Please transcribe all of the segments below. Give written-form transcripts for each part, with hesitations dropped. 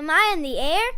Am I in the air?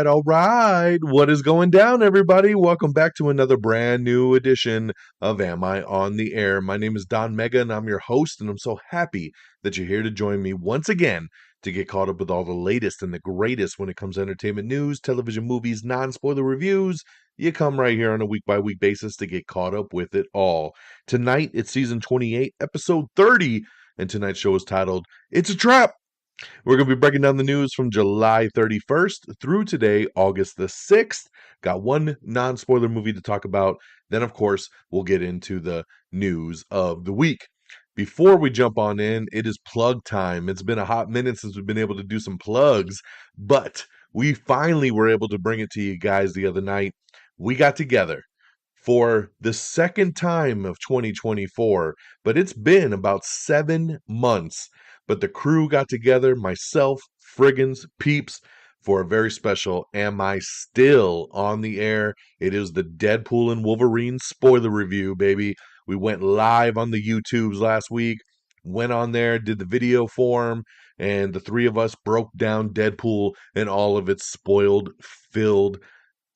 All right. What is going down, everybody? Welcome back to another brand new edition of Am I on the Air? My name is Don Mega, and I'm your host, and I'm so happy that you're here to join me once again to get caught up with all the latest and the greatest when it comes to entertainment news, television, movies, non-spoiler reviews. You come right here on a week-by-week basis to get caught up with it all. Tonight, it's season 28, episode 30, and tonight's show is titled, It's a Trap! We're going to be breaking down the news from July 31st through today, August the 6th. Got one non-spoiler movie to talk about. Then, of course, we'll get into the news of the week. Before we jump on in, it is plug time. It's been a hot minute since we've been able to do some plugs, but we finally were able to bring it to you guys the other night. We got together for the second time of 2024, but it's been about 7 months. But the crew got together, myself, Friggins, Peeps, for a very special Am I Still on the Air? It is the Deadpool and Wolverine spoiler review, baby. We went live on the YouTubes last week, went on there, did the video form, and the three of us broke down Deadpool and all of its spoiled, filled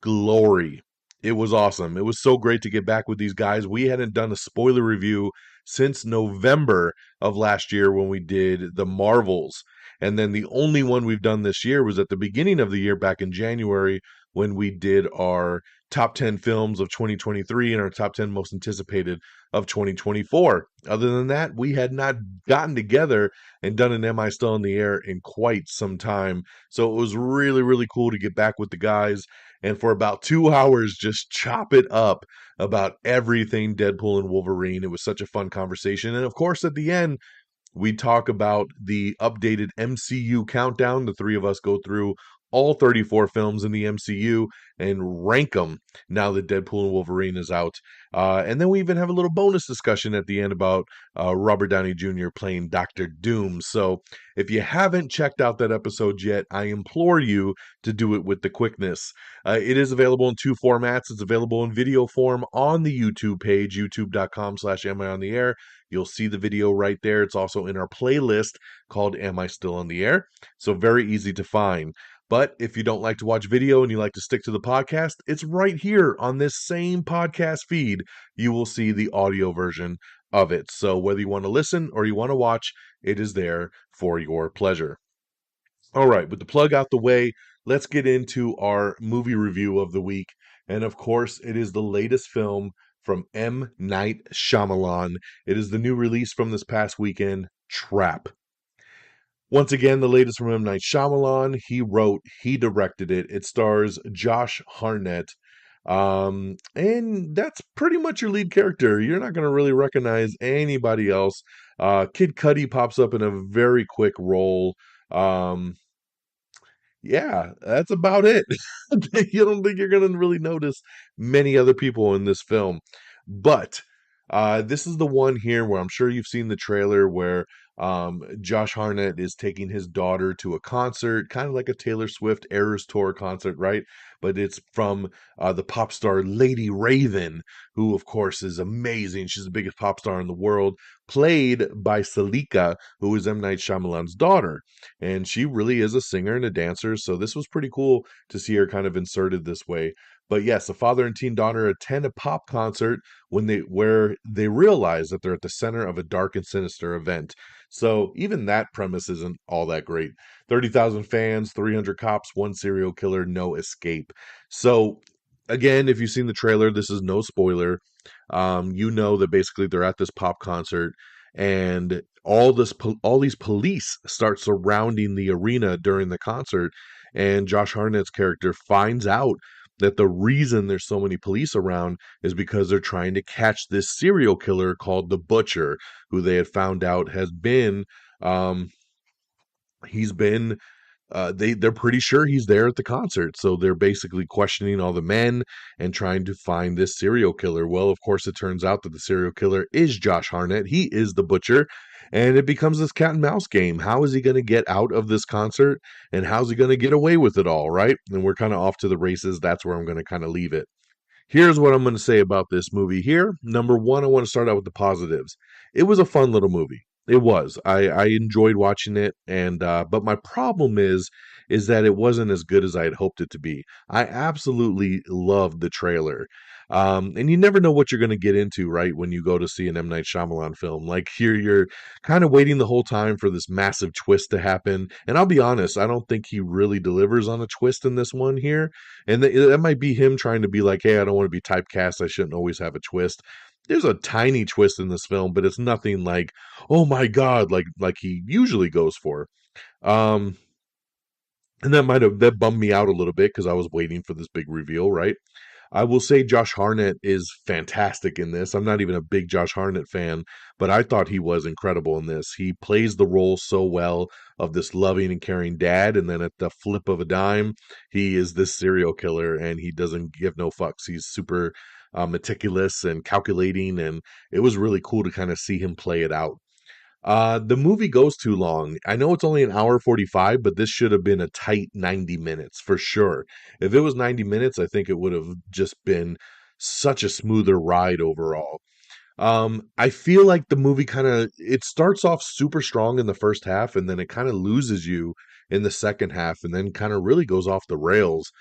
glory. It was awesome. It was so great to get back with these guys. We hadn't done a spoiler review since November of last year when we did the Marvels. And then the only one we've done this year was at the beginning of the year back in January when we did our top 10 films of 2023 and our top 10 most anticipated of 2024. Other than that, we had not gotten together and done an Am I Still in the Air in quite some time. So it was really, really cool to get back with the guys and for about 2 hours just chop it up about everything Deadpool and Wolverine. It was such a fun conversation. And of course, at the end, we talk about the updated MCU countdown. The three of us go through all 34 films in the MCU and rank them now that Deadpool and Wolverine is out. And then we even have a little bonus discussion at the end about Robert Downey Jr. playing Doctor Doom. So if you haven't checked out that episode yet, I implore you to do it with the quickness. It is available in two formats. It's available in video form on the YouTube page, youtube.com/Am I on the Air. You'll see the video right there. It's also in our playlist called Am I Still on the Air? So very easy to find. But if you don't like to watch video and you like to stick to the podcast, it's right here on this same podcast feed. You will see the audio version of it. So whether you want to listen or you want to watch, it is there for your pleasure. All right, with the plug out the way, let's get into our movie review of the week. And of course, it is the latest film from M. Night Shyamalan. It is the new release from this past weekend, Trap. Once again, the latest from M. Night Shyamalan. He wrote, he directed it. It stars Josh Hartnett. And that's pretty much your lead character. You're not going to really recognize anybody else. Kid Cudi pops up in a very quick role. Yeah, that's about it. You don't think you're going to really notice many other people in this film. But this is the one here where I'm sure you've seen the trailer where Josh Hartnett is taking his daughter to a concert, kind of like a Taylor Swift Eras Tour concert, right? But it's from the pop star Lady Raven, who, of course, is amazing. She's the biggest pop star in the world, played by Salika, who is M. Night Shyamalan's daughter. And she really is a singer and a dancer, so this was pretty cool to see her kind of inserted this way. But yes, a father and teen daughter attend a pop concert where they realize that they're at the center of a dark and sinister event. So even that premise isn't all that great. 30,000 fans, 300 cops, one serial killer, no escape. So again, if you've seen the trailer, this is no spoiler. You know that basically they're at this pop concert and all these police start surrounding the arena during the concert, and Josh Hartnett's character finds out that the reason there's so many police around is because they're trying to catch this serial killer called the Butcher, who they had found out has been um he's been they're pretty sure he's there at the concert, so they're basically questioning all the men and trying to find this serial killer. Well, of course, it turns out that the serial killer is Josh Hartnett. He is the Butcher, and it becomes this cat and mouse game. How is he going to get out of this concert, and how's he going to get away with it all? Right? And we're kind of off to the races. That's where I'm going to kind of leave it. Here's what I'm going to say about this movie here. Number one, I want to start out with the positives. It was a fun little movie. It was. I enjoyed watching it, and but my problem is that it wasn't as good as I had hoped it to be. I absolutely loved the trailer. And you never know what you're going to get into, right? When you go to see an M. Night Shyamalan film, like here, you're kind of waiting the whole time for this massive twist to happen. And I'll be honest, I don't think he really delivers on a twist in this one here. And that might be him trying to be like, hey, I don't want to be typecast. I shouldn't always have a twist. There's a tiny twist in this film, but it's nothing like, oh my God, like he usually goes for. Um, and that bummed me out a little bit because I was waiting for this big reveal, right? I will say Josh Hartnett is fantastic in this. I'm not even a big Josh Hartnett fan, but I thought he was incredible in this. He plays the role so well of this loving and caring dad, and then at the flip of a dime, he is this serial killer, and he doesn't give no fucks. He's super meticulous and calculating, and it was really cool to kind of see him play it out. The movie goes too long. I know it's only an hour 45, but this should have been a tight 90 minutes for sure. If it was 90 minutes, I think it would have just been such a smoother ride overall. I feel like the movie kind of it starts off super strong in the first half and then it kind of loses you in the second half and then kind of really goes off the rails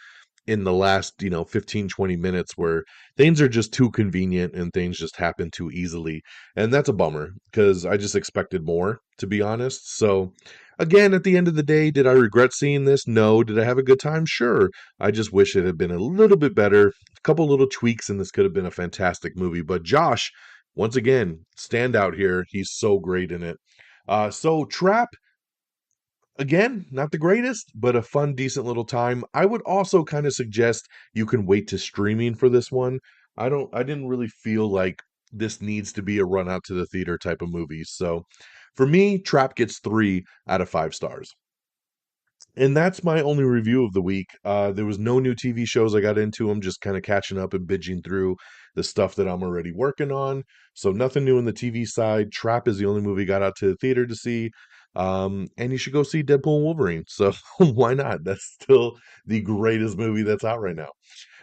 in the last 15-20 minutes where things are just too convenient and things just happen too easily, and that's a bummer because I just expected more, to be honest. So again, at the end of the day, did I regret seeing this? No. Did I have a good time? Sure. I just wish it had been a little bit better, a couple little tweaks, and this could have been a fantastic movie. But Josh, once again, stand out here. He's so great in it. So Trap, again, not the greatest, but a fun, decent little time. I would also kind of suggest you can wait to streaming for this one. I didn't really feel like this needs to be a run out to the theater type of movie. So for me, Trap gets 3 out of 5 stars. And that's my only review of the week. There was no new TV shows I got into. I'm just kind of catching up and binging through the stuff that I'm already working on. So nothing new on the TV side. Trap is the only movie I got out to the theater to see. And you should go see Deadpool and Wolverine. So why not? That's still the greatest movie that's out right now.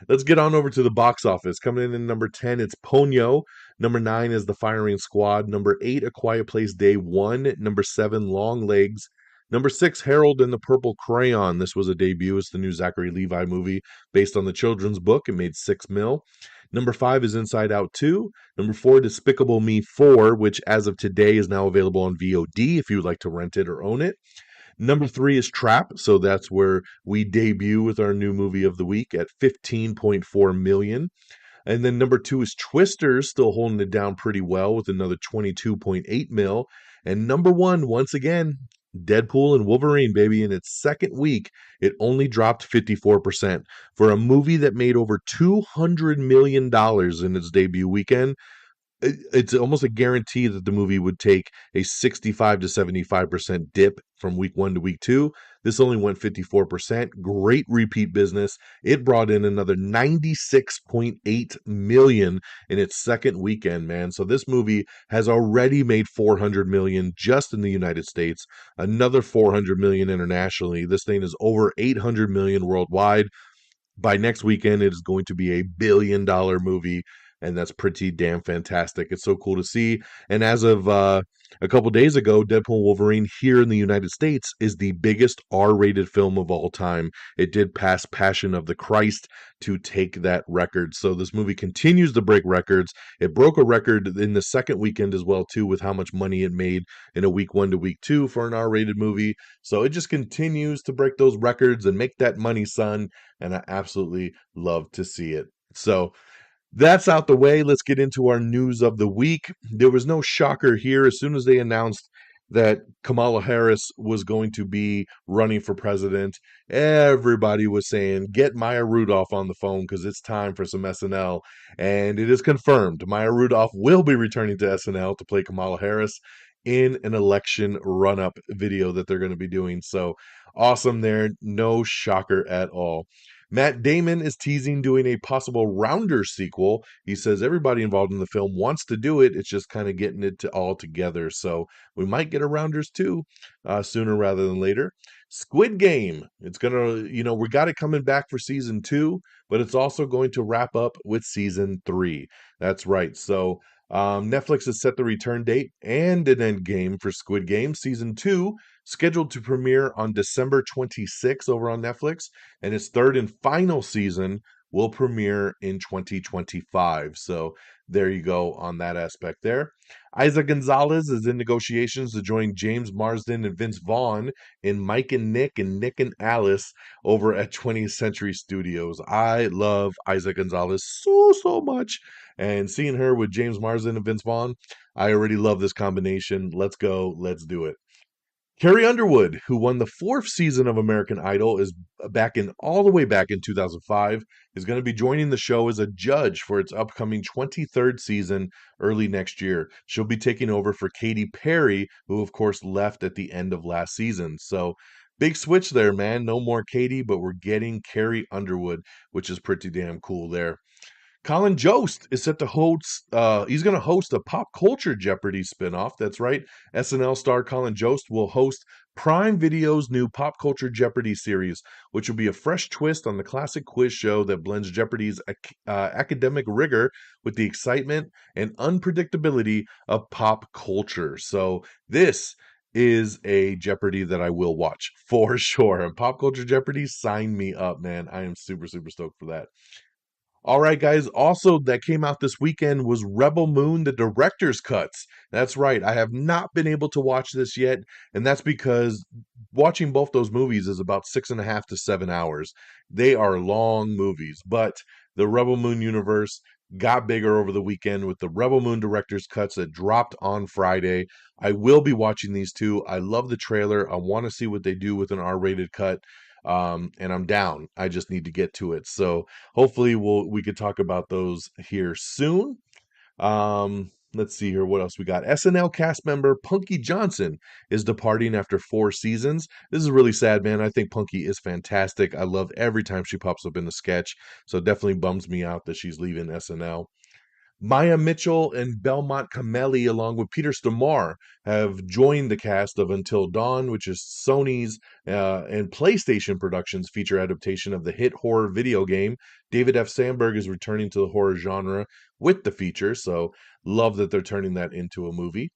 Let's get on over to the box office. Coming in at number 10, it's Ponyo. Number 9 is The Firing Squad. Number 8, A Quiet Place Day 1. Number 7, Long Legs. Number 6, Harold and the Purple Crayon. This was a debut. It's the new Zachary Levi movie based on the children's book. It made 6 mil. Number 5 is Inside Out 2. Number 4, Despicable Me 4, which as of today is now available on VOD if you would like to rent it or own it. Number 3 is Trap, so that's where we debut with our new movie of the week at 15.4 million. And then number 2 is Twisters, still holding it down pretty well with another 22.8 mil. And number 1, once again, Deadpool and Wolverine, baby. In its second week, it only dropped 54%. For a movie that made over $200 million in its debut weekend, it's almost a guarantee that the movie would take a 65 to 75% dip from week 1 to week 2. This only went 54%. Great repeat business. It brought in another 96.8 million in its second weekend, man. So this movie has already made 400 million just in the United States, another 400 million internationally. This thing is over 800 million worldwide. By next weekend, it is going to be $1 billion movie, and that's pretty damn fantastic. It's so cool to see. And as of a couple days ago, Deadpool Wolverine here in the United States is the biggest R-rated film of all time. It did pass Passion of the Christ to take that record. So this movie continues to break records. It broke a record in the second weekend as well too, with how much money it made in a week 1 to week 2 for an R-rated movie. So it just continues to break those records and make that money, son. And I absolutely love to see it. So that's out the way. Let's get into our news of the week. There was no shocker here. As soon as they announced that Kamala Harris was going to be running for president, everybody was saying, get Maya Rudolph on the phone because it's time for some SNL. And it is confirmed Maya Rudolph will be returning to SNL to play Kamala Harris in an election run up video that they're going to be doing. So awesome there. No shocker at all. Matt Damon is teasing doing a possible Rounders sequel. He says everybody involved in the film wants to do it. It's just kind of getting it to all together. So we might get a Rounders too sooner rather than later. Squid Game. It's going to, we got it coming back for season 2, but it's also going to wrap up with season 3. That's right. So Netflix has set the return date and an end game for Squid Game season 2, scheduled to premiere on December 26th over on Netflix, and its third and final season will premiere in 2025. So there you go on that aspect there. Isaac Gonzalez is in negotiations to join James Marsden and Vince Vaughn in Mike and Nick and Alice over at 20th Century Studios. I love Isaac Gonzalez so much. And seeing her with James Marsden and Vince Vaughn, I already love this combination. Let's go. Let's do it. Carrie Underwood, who won the 4th season of American Idol, is all the way back in 2005, is going to be joining the show as a judge for its upcoming 23rd season early next year. She'll be taking over for Katy Perry, who of course left at the end of last season. So big switch there, man. No more Katy, but we're getting Carrie Underwood, which is pretty damn cool there. Colin Jost is set to host, he's going to host a pop culture Jeopardy spinoff. That's right. SNL star Colin Jost will host Prime Video's new pop culture Jeopardy series, which will be a fresh twist on the classic quiz show that blends Jeopardy's academic rigor with the excitement and unpredictability of pop culture. So this is a Jeopardy that I will watch for sure. And pop culture Jeopardy, sign me up, man. I am super stoked for that. All right, guys. Also, that came out this weekend was Rebel Moon, the director's cuts. That's right. I have not been able to watch this yet, and that's because watching both those movies is about 6.5 to 7 hours. They are long movies, but the Rebel Moon universe got bigger over the weekend with the Rebel Moon director's cuts that dropped on Friday. I will be watching these two. I love the trailer. I want to see what they do with an R-rated cut. And I'm down. I just need to get to it. So hopefully we could talk about those here soon. Let's see here what else we got. SNL cast member Punky Johnson is departing after 4 seasons. This is really sad, man. I think Punky is fantastic. I love every time she pops up in a sketch. So it definitely bums me out that she's leaving SNL. Maya Mitchell and Belmont Cameli, along with Peter Stormare, have joined the cast of Until Dawn, which is Sony's and PlayStation Productions feature adaptation of the hit horror video game. David F. Sandberg is returning to the horror genre with the feature, so love that they're turning that into a movie.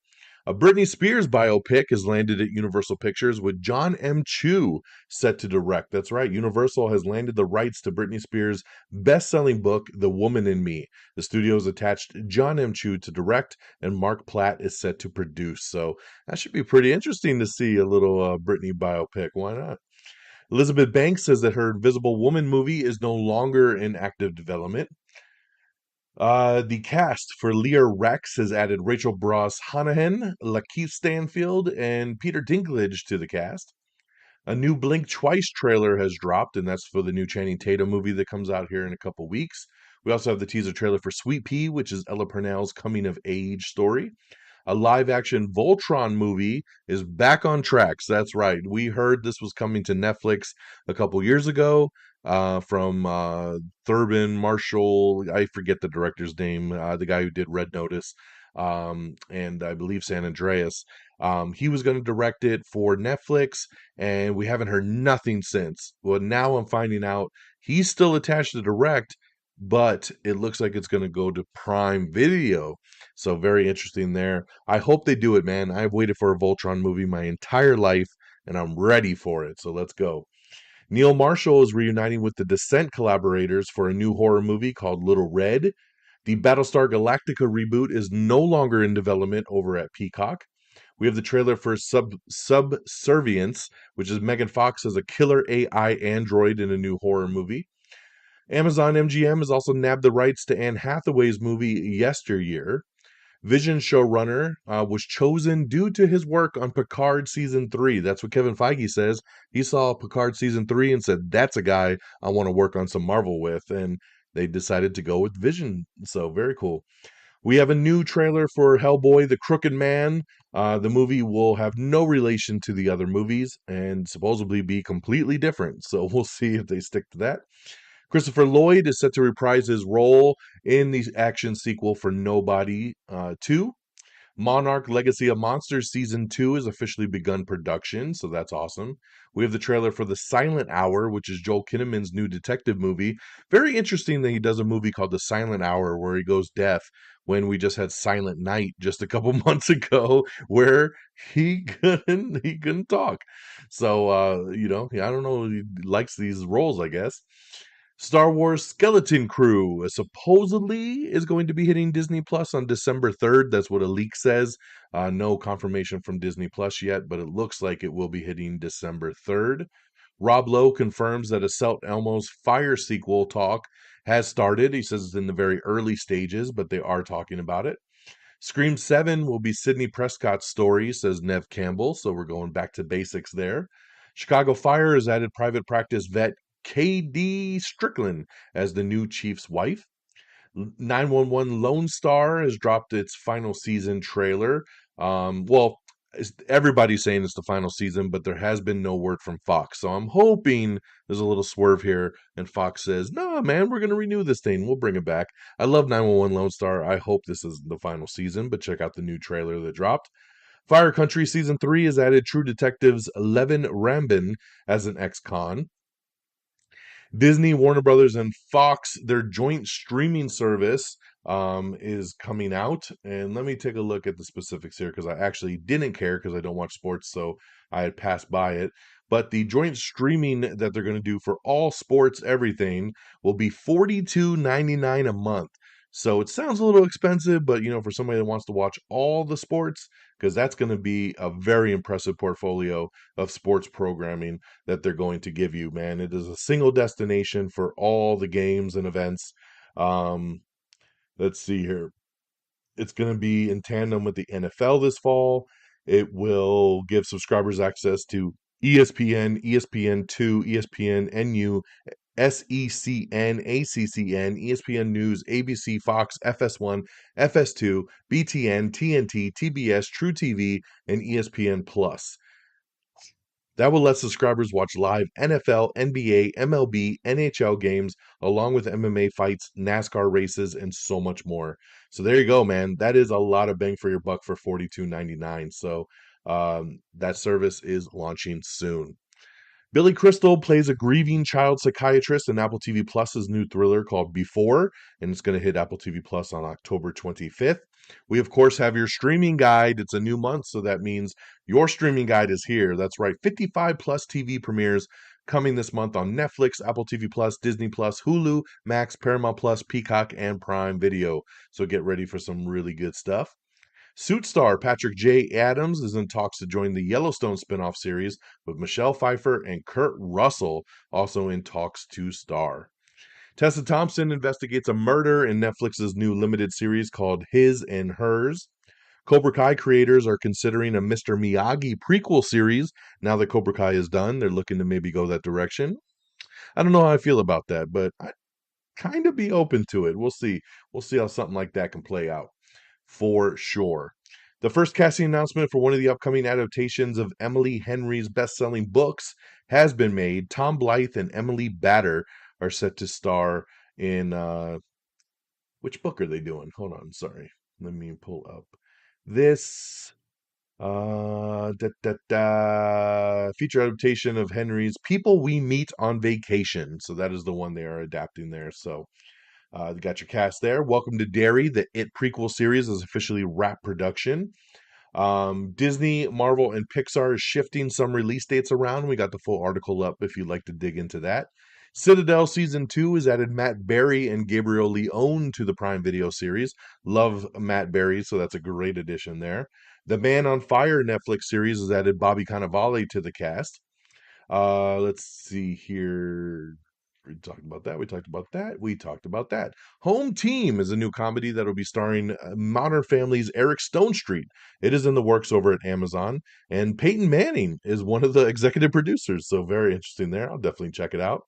A Britney Spears biopic has landed at Universal Pictures with John M. Chu set to direct. That's right, Universal has landed the rights to Britney Spears' best-selling book, The Woman in Me. The studio has attached John M. Chu to direct, and Mark Platt is set to produce. So that should be pretty interesting to see a little Britney biopic. Why not? Elizabeth Banks says that her Invisible Woman movie is no longer in active development. The cast for Lear Rex has added Rachel Bros Hanahan, Lakeith Stanfield, and Peter Dinklage to the cast. A new Blink Twice trailer has dropped, and that's for the new Channing Tatum movie that comes out here in a couple weeks. We also have the teaser trailer for Sweet Pea, which is Ella Purnell's coming of age story. A live action Voltron movie is back on tracks. That's right. We heard this was coming to Netflix a couple years ago from Thurman Marshall. I forget the director's name, the guy who did Red Notice and I believe San Andreas. He was going to direct it for Netflix, and we haven't heard nothing since. Well, now I'm finding out he's still attached to direct, but it looks like it's going to go to Prime Video. So very interesting there. I hope they do it, man. I've waited for a Voltron movie my entire life, and I'm ready for it. So let's go. Neil Marshall is reuniting with the Descent collaborators for a new horror movie called Little Red. The Battlestar Galactica reboot is no longer in development over at Peacock. We have the trailer for Subservience, which is Megan Fox as a killer AI android in a new horror movie. Amazon MGM has also nabbed the rights to Anne Hathaway's movie Yesteryear. Vision showrunner was chosen due to his work on Picard season 3. That's what Kevin Feige says. He saw Picard season 3 and said, "That's a guy I want to work on some Marvel with." And they decided to go with Vision. So very cool. We have a new trailer for Hellboy, The Crooked Man. The movie will have no relation to the other movies and supposedly be completely different. So we'll see if they stick to that. Christopher Lloyd is set to reprise his role in the action sequel for Nobody 2. Monarch Legacy of Monsters Season 2 has officially begun production, so that's awesome. We have the trailer for The Silent Hour, which is Joel Kinnaman's new detective movie. Very interesting that he does a movie called The Silent Hour where he goes deaf when we just had Silent Night just a couple months ago where he couldn't talk. So I don't know, he likes these roles, I guess. Star Wars Skeleton Crew supposedly is going to be hitting Disney Plus on December 3rd. That's what a leak says. No confirmation from Disney Plus yet, but it looks like it will be hitting December 3rd. Rob Lowe confirms that a Selt Elmo's Fire sequel talk has started. He says it's in the very early stages, but they are talking about it. Scream 7 will be Sidney Prescott's story, says Nev Campbell, so we're going back to basics there. Chicago Fire has added private practice vet KD Strickland as the new chief's wife. 911 Lone Star has dropped its final season trailer. Well, everybody's saying it's the final season, but there has been no word from Fox. So I'm hoping there's a little swerve here, and Fox says, "No, man, we're going to renew this thing. We'll bring it back." I love 911 Lone Star. I hope this is the final season, but check out the new trailer that dropped. Fire Country Season 3 has added True Detective's Levin Rambin as an ex-con. Disney, Warner Brothers, and Fox, their joint streaming service is coming out. And let me take a look at the specifics here because I actually didn't care because I don't watch sports, so I had passed by it. But the joint streaming that they're going to do for all sports, everything, will be $42.99 a month. So it sounds a little expensive, but for somebody that wants to watch all the sports, because that's going to be a very impressive portfolio of sports programming that they're going to give you, man. It is a single destination for all the games and events. Um, let's see here. It's going to be in tandem with the NFL this fall. It will give subscribers access to ESPN, ESPN2, ESPN NU, SECN, ACCN, ESPN News, ABC, Fox, FS1, FS2, BTN, TNT, TBS, True TV, and ESPN Plus. That will let subscribers watch live NFL, NBA, MLB, NHL games, along with MMA fights, NASCAR races, and so much more. So there you go, man. That is a lot of bang for your buck for $42.99. So that service is launching soon. Billy Crystal plays a grieving child psychiatrist in Apple TV Plus's new thriller called Before, and it's going to hit Apple TV Plus on October 25th. We, of course, have your streaming guide. It's a new month, so that means your streaming guide is here. That's right, 55 plus TV premieres coming this month on Netflix, Apple TV Plus, Disney Plus, Hulu, Max, Paramount Plus, Peacock, and Prime Video. So get ready for some really good stuff. Suit star Patrick J. Adams is in talks to join the Yellowstone spinoff series with Michelle Pfeiffer and Kurt Russell also in talks to star. Tessa Thompson investigates a murder in Netflix's new limited series called His and Hers. Cobra Kai creators are considering a Mr. Miyagi prequel series. Now that Cobra Kai is done, they're looking to maybe go that direction. I don't know how I feel about that, but I'd kind of be open to it. We'll see. We'll see how something like that can play out for sure. The first casting announcement for one of the upcoming adaptations of Emily Henry's best-selling books has been made. Tom Blythe and Emily Batter are set to star in which book are they doing? Hold on, sorry. Let me pull up this feature adaptation of Henry's People We Meet on Vacation. So that is the one they are adapting there. So you got your cast there. Welcome to Derry. The It prequel series is officially wrap production. Disney, Marvel, and Pixar is shifting some release dates around. We got the full article up if you'd like to dig into that. Citadel Season 2 has added Matt Berry and Gabriel Leone to the Prime Video series. Love Matt Berry, so that's a great addition there. The Man on Fire Netflix series has added Bobby Cannavale to the cast. Let's see here. We talked about that. We talked about that. We talked about that. Home Team is a new comedy that will be starring Modern Family's Eric Stone Street. It is in the works over at Amazon, and Peyton Manning is one of the executive producers. So very interesting there. I'll definitely check it out.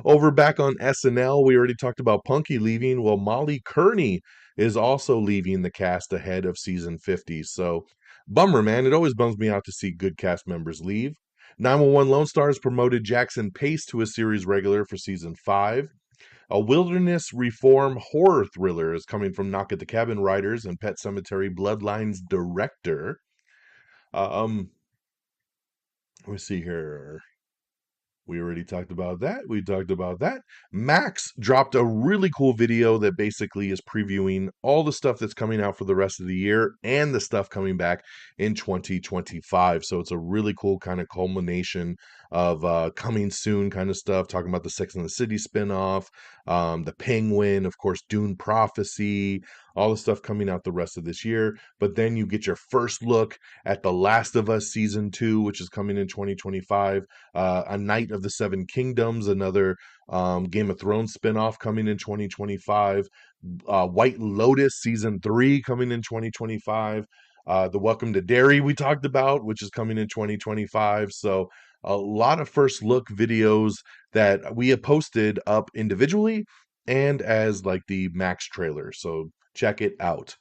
Over back on SNL, we already talked about Punky leaving. Well, Molly Kearney is also leaving the cast ahead of season 50. So bummer, man. It always bums me out to see good cast members leave. 911 Lone Stars promoted Jackson Pace to a series regular for season 5. A wilderness reform horror thriller is coming from Knock at the Cabin writers and Pet Cemetery Bloodlines director. Um, let me see here. We already talked about that. We talked about that. Max dropped a really cool video that basically is previewing all the stuff that's coming out for the rest of the year and the stuff coming back in 2025. So it's a really cool kind of culmination of coming soon kind of stuff, talking about the Sex and the City spinoff, the Penguin, of course, Dune Prophecy, all the stuff coming out the rest of this year. But then you get your first look at The Last of Us Season 2, which is coming in 2025. A Knight of the Seven Kingdoms, another Game of Thrones spinoff coming in 2025. White Lotus season 3 coming in 2025. The Welcome to Derry we talked about, which is coming in 2025. So a lot of first look videos that we have posted up individually and as like the Max trailer. So check it out.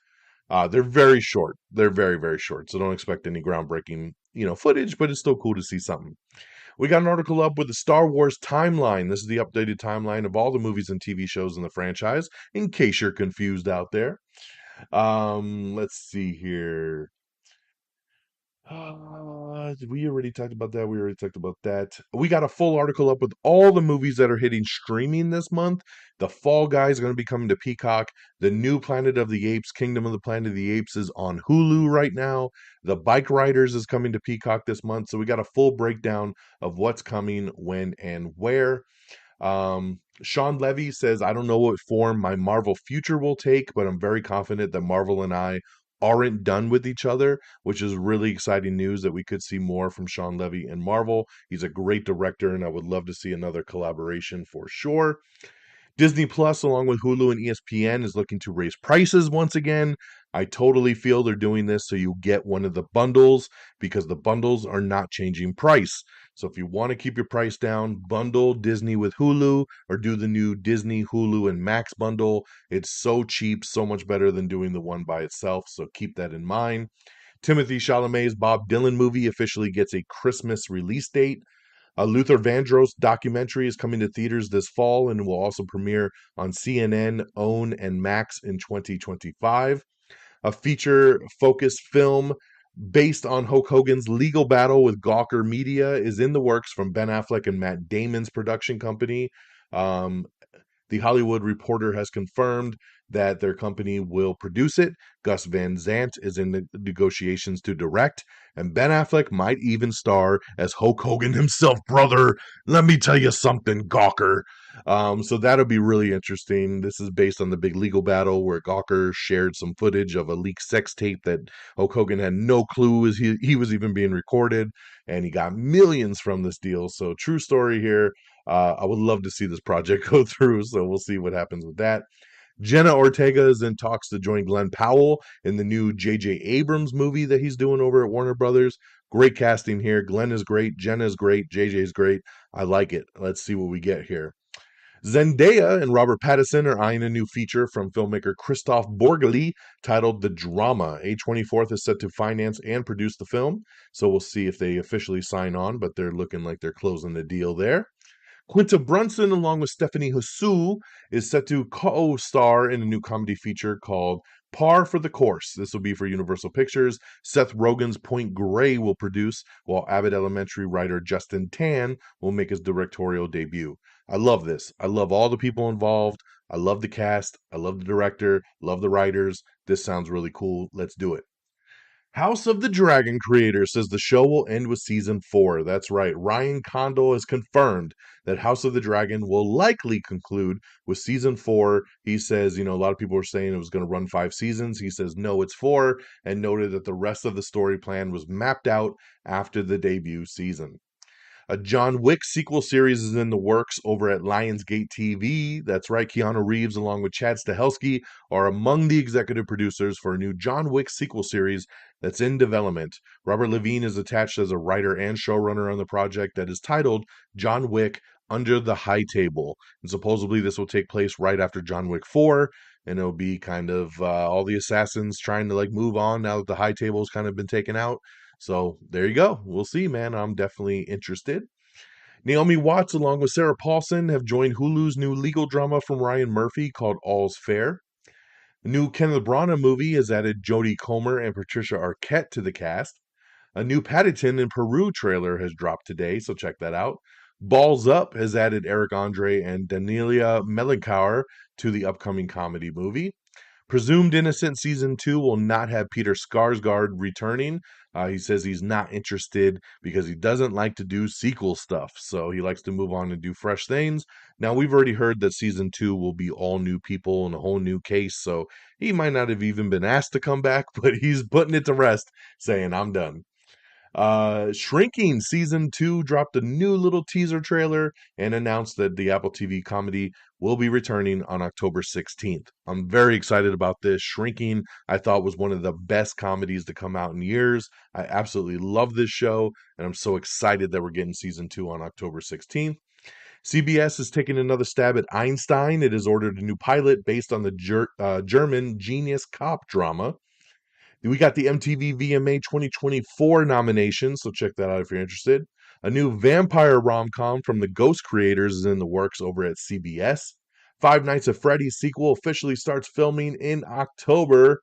They're very short. They're very, very short. So don't expect any groundbreaking, footage, but it's still cool to see something. We got an article up with the Star Wars timeline. This is the updated timeline of all the movies and TV shows in the franchise, in case you're confused out there. Let's see here. We already talked about that. We already talked about that. We got a full article up with all the movies that are hitting streaming this month. The Fall Guy is going to be coming to Peacock. The new Planet of the Apes, Kingdom of the Planet of the Apes, is on Hulu right now. The Bike Riders is coming to Peacock this month. So we got a full breakdown of what's coming, when, and where. Sean Levy says, I don't know what form my Marvel future will take, but I'm very confident that Marvel and I aren't done with each other, which is really exciting news that we could see more from Sean Levy and Marvel. He's a great director, and I would love to see another collaboration for sure. Disney Plus, along with Hulu and ESPN, is looking to raise prices once again. I totally feel they're doing this so you get one of the bundles, because the bundles are not changing price. So if you want to keep your price down, bundle Disney with Hulu or do the new Disney, Hulu, and Max bundle. It's so cheap, so much better than doing the one by itself. So keep that in mind. Timothy Chalamet's Bob Dylan movie officially gets a Christmas release date. A Luther Vandross documentary is coming to theaters this fall and will also premiere on CNN, OWN, and Max in 2025. A feature focused film based on Hulk Hogan's legal battle with Gawker Media is in the works from Ben Affleck and Matt Damon's production company. Um, the Hollywood Reporter has confirmed that their company will produce it. Gus Van Sant is in the negotiations to direct, and Ben Affleck might even star as Hulk Hogan himself, brother. Let me tell you something, Gawker. So that'll be really interesting. This is based on the big legal battle where Gawker shared some footage of a leaked sex tape that Hulk Hogan had no clue as he was even being recorded, and he got millions from this deal. So true story here. I would love to see this project go through, so we'll see what happens with that. Jenna Ortega is in talks to join Glenn Powell in the new J.J. Abrams movie that he's doing over at Warner Brothers. Great casting here. Glenn is great. Jenna is great. J.J. is great. I like it. Let's see what we get here. Zendaya and Robert Pattinson are eyeing a new feature from filmmaker Christoph Borgli titled The Drama. A24 is set to finance and produce the film, so we'll see if they officially sign on, but they're looking like they're closing the deal there. Quinta Brunson, along with Stephanie Hsu, is set to co-star in a new comedy feature called Par for the Course. This will be for Universal Pictures. Seth Rogen's Point Grey will produce, while Abbott Elementary writer Justin Tan will make his directorial debut. I love this. I love all the people involved. I love the cast. I love the director. Love the writers. This sounds really cool. Let's do it. House of the Dragon creator says the show will end with season 4. That's right. Ryan Condal has confirmed that House of the Dragon will likely conclude with season 4. He says, a lot of people were saying it was going to run 5 seasons. He says, no, it's 4, and noted that the rest of the story plan was mapped out after the debut season. A John Wick sequel series is in the works over at Lionsgate TV. That's right, Keanu Reeves, along with Chad Stahelski, are among the executive producers for a new John Wick sequel series that's in development. Robert Levine is attached as a writer and showrunner on the project that is titled John Wick Under the High Table. And supposedly this will take place right after John Wick 4, and it'll be kind of all the assassins trying to like move on now that the high table's kind of been taken out. So there you go. We'll see, man. I'm definitely interested. Naomi Watts, along with Sarah Paulson, have joined Hulu's new legal drama from Ryan Murphy called All's Fair. The new Kenneth Branagh movie has added Jodie Comer and Patricia Arquette to the cast. A new Paddington in Peru trailer has dropped today, so check that out. Balls Up has added Eric Andre and Daniela Melchior to the upcoming comedy movie. Presumed Innocent Season 2 will not have Peter Skarsgård returning. He says he's not interested because he doesn't like to do sequel stuff. So he likes to move on and do fresh things. Now, we've already heard that Season 2 will be all new people and a whole new case. So he might not have even been asked to come back, but he's putting it to rest, saying, I'm done. Shrinking Season 2 dropped a new little teaser trailer and announced that the Apple TV comedy will be returning on October 16th. I'm very excited about this. Shrinking, I thought, was one of the best comedies to come out in years. I absolutely love this show, and I'm so excited that we're getting Season 2 on October 16th. CBS is taking another stab at Einstein. It has ordered a new pilot based on the German Genius Cop drama. We got the MTV VMA 2024 nominations, so check that out if you're interested. A new vampire rom-com from the Ghost creators is in the works over at CBS. Five Nights at Freddy's sequel officially starts filming in October.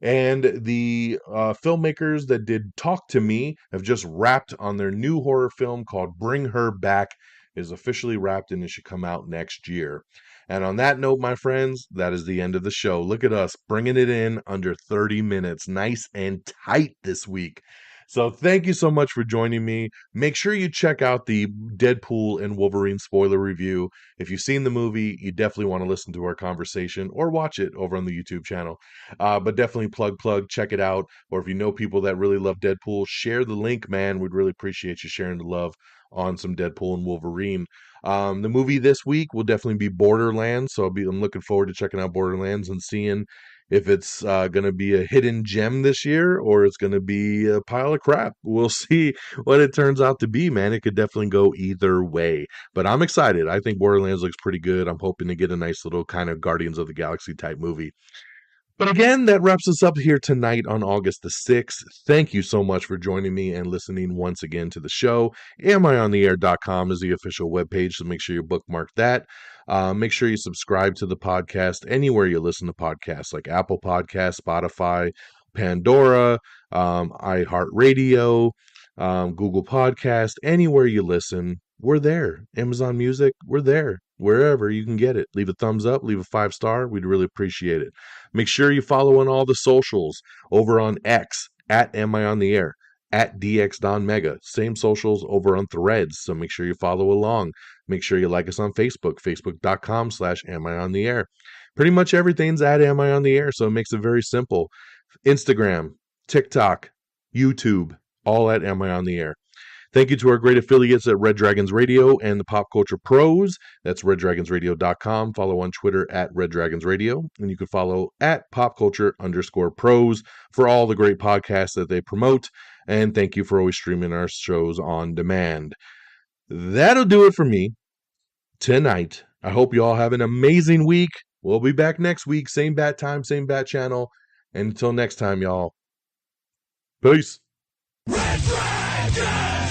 And the filmmakers that did Talk to Me have just wrapped on their new horror film called Bring Her Back. It is officially wrapped and it should come out next year. And on that note, my friends, that is the end of the show. Look at us bringing it in under 30 minutes, nice and tight this week. So thank you so much for joining me. Make sure you check out the Deadpool and Wolverine spoiler review. If you've seen the movie, you definitely want to listen to our conversation or watch it over on the YouTube channel. But definitely plug, check it out. Or if you know people that really love Deadpool, share the link, man. We'd really appreciate you sharing the love on some Deadpool and Wolverine. The movie this week will definitely be Borderlands, so I'm looking forward to checking out Borderlands and seeing if it's going to be a hidden gem this year or it's going to be a pile of crap. We'll see what it turns out to be, man. It could definitely go either way, but I'm excited. I think Borderlands looks pretty good. I'm hoping to get a nice little kind of Guardians of the Galaxy type movie. But again, that wraps us up here tonight on August the 6th. Thank you so much for joining me and listening once again to the show. AmIOnTheAir.com is the official webpage, so make sure you bookmark that. Make sure you subscribe to the podcast anywhere you listen to podcasts, like Apple Podcasts, Spotify, Pandora, iHeartRadio, Google Podcast, anywhere you listen. We're there. Amazon Music, we're there. Wherever you can get it. Leave a thumbs up, leave a 5-star. We'd really appreciate it. Make sure you follow on all the socials over on X at Am I on the Air, at DXDonMega. Same socials over on Threads, so make sure you follow along. Make sure you like us on Facebook, facebook.com/Am I on the Air. Pretty much everything's at Am I on the Air, so it makes it very simple. Instagram, TikTok, YouTube, all at Am I on the Air. Thank you to our great affiliates at Red Dragons Radio and the Pop Culture Pros. That's reddragonsradio.com. Follow on Twitter at Red Dragons Radio. And you can follow at popculture_pros for all the great podcasts that they promote. And thank you for always streaming our shows on demand. That'll do it for me tonight. I hope you all have an amazing week. We'll be back next week. Same bat time, same bat channel. And until next time, y'all. Peace. Red Dragon!